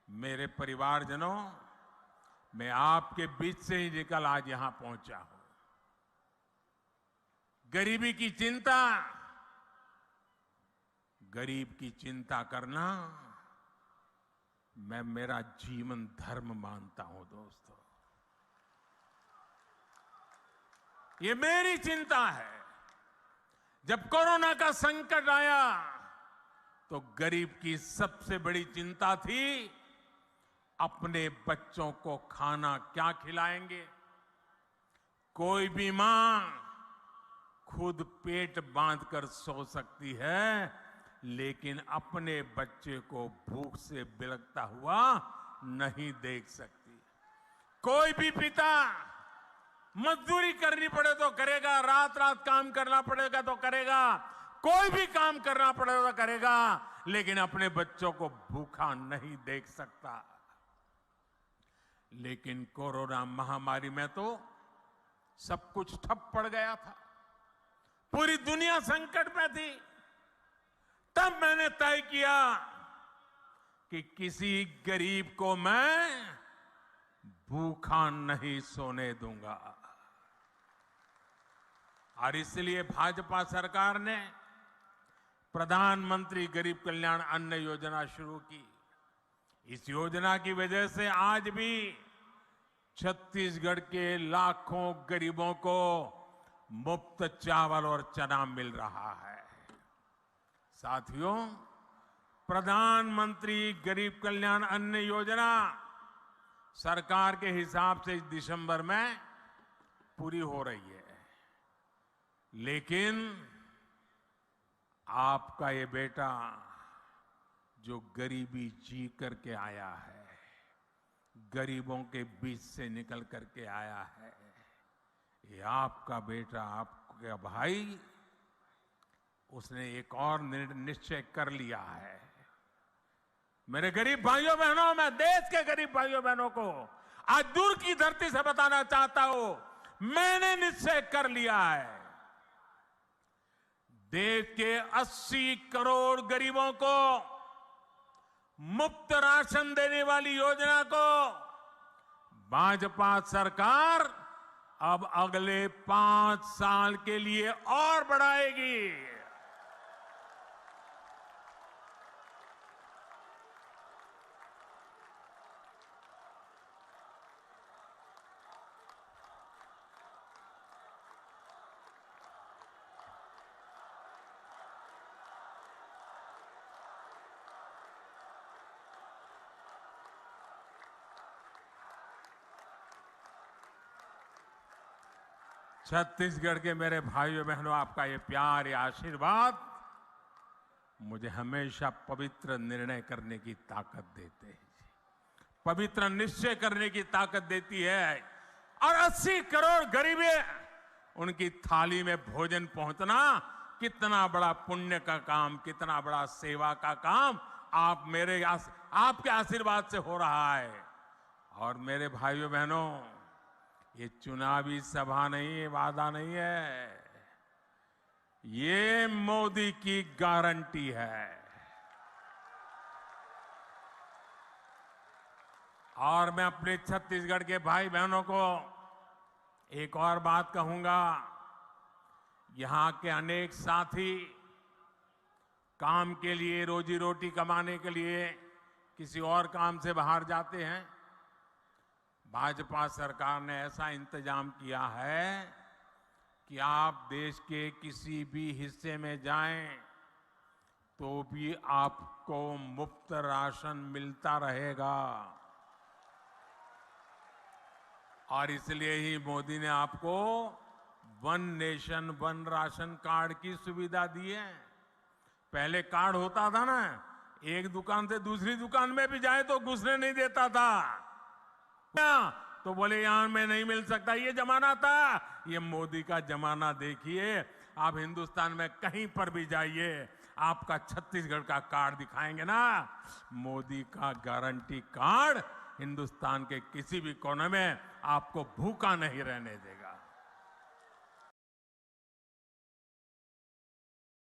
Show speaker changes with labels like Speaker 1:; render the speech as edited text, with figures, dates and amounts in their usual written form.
Speaker 1: मेरे परिवारजनों, मैं आपके बीच से ही निकल आज यहां पहुंचा हूं। गरीबी की चिंता, गरीब की चिंता करना मैं मेरा जीवन धर्म मानता हूं दोस्तों। ये मेरी चिंता है। जब कोरोना का संकट आया तो गरीब की सबसे बड़ी चिंता थी अपने बच्चों को खाना क्या खिलाएंगे। कोई भी मां खुद पेट बांधकर सो सकती है, लेकिन अपने बच्चे को भूख से बिलखता हुआ नहीं देख सकती। कोई भी पिता मजदूरी करनी पड़े तो करेगा, रात रात काम करना पड़ेगा तो करेगा, कोई भी काम करना पड़ेगा तो करेगा, लेकिन अपने बच्चों को भूखा नहीं देख सकता। लेकिन कोरोना महामारी में तो सब कुछ ठप पड़ गया था, पूरी दुनिया संकट में थी। तब मैंने तय किया कि किसी गरीब को मैं भूखा नहीं सोने दूंगा। और इसलिए भाजपा सरकार ने प्रधानमंत्री गरीब कल्याण अन्न योजना शुरू की। इस योजना की वजह से आज भी छत्तीसगढ़ के लाखों गरीबों को मुफ्त चावल और चना मिल रहा है। साथियों, प्रधानमंत्री गरीब कल्याण अन्न योजना सरकार के हिसाब से इस दिसंबर में पूरी हो रही है, लेकिन आपका ये बेटा जो गरीबी जी करके आया है, गरीबों के बीच से निकल करके आया है, ये आपका बेटा, आपका भाई, उसने एक और निश्चय कर लिया है। मेरे गरीब भाइयों बहनों, मैं देश के गरीब भाइयों बहनों को आज दूर की धरती से बताना चाहता हूं, मैंने निश्चय कर लिया है। देश के 80 करोड़ गरीबों को मुफ्त राशन देने वाली योजना को भाजपा सरकार अब अगले 5 साल के लिए और बढ़ाएगी। छत्तीसगढ़ के मेरे भाइयों बहनों, आपका ये प्यार, ये आशीर्वाद मुझे हमेशा पवित्र निर्णय करने की ताकत देते हैं, पवित्र निश्चय करने की ताकत देती है। और 80 करोड़ गरीबे, उनकी थाली में भोजन पहुंचना कितना बड़ा पुण्य का काम, कितना बड़ा सेवा का काम आपके आशीर्वाद से हो रहा है। और मेरे भाइयों बहनों, ये चुनावी सभा नहीं है, वादा नहीं है, ये मोदी की गारंटी है। और मैं अपने छत्तीसगढ़ के भाई बहनों को एक और बात कहूंगा। यहां के अनेक साथी काम के लिए, रोजी रोटी कमाने के लिए किसी और काम से बाहर जाते हैं। भाजपा सरकार ने ऐसा इंतजाम किया है कि आप देश के किसी भी हिस्से में जाएं तो भी आपको मुफ्त राशन मिलता रहेगा। और इसलिए ही मोदी ने आपको one nation one ration card की सुविधा दी है। पहले कार्ड होता था ना, एक दुकान से दूसरी दुकान में भी जाए तो घुसने नहीं देता था, तो बोले यहां में नहीं मिल सकता, ये जमाना था। ये मोदी का जमाना देखिए, आप हिंदुस्तान में कहीं पर भी जाइए, आपका छत्तीसगढ़ का कार्ड दिखाएंगे ना, मोदी का गारंटी कार्ड हिंदुस्तान के किसी भी कोने में आपको भूखा नहीं रहने देगा।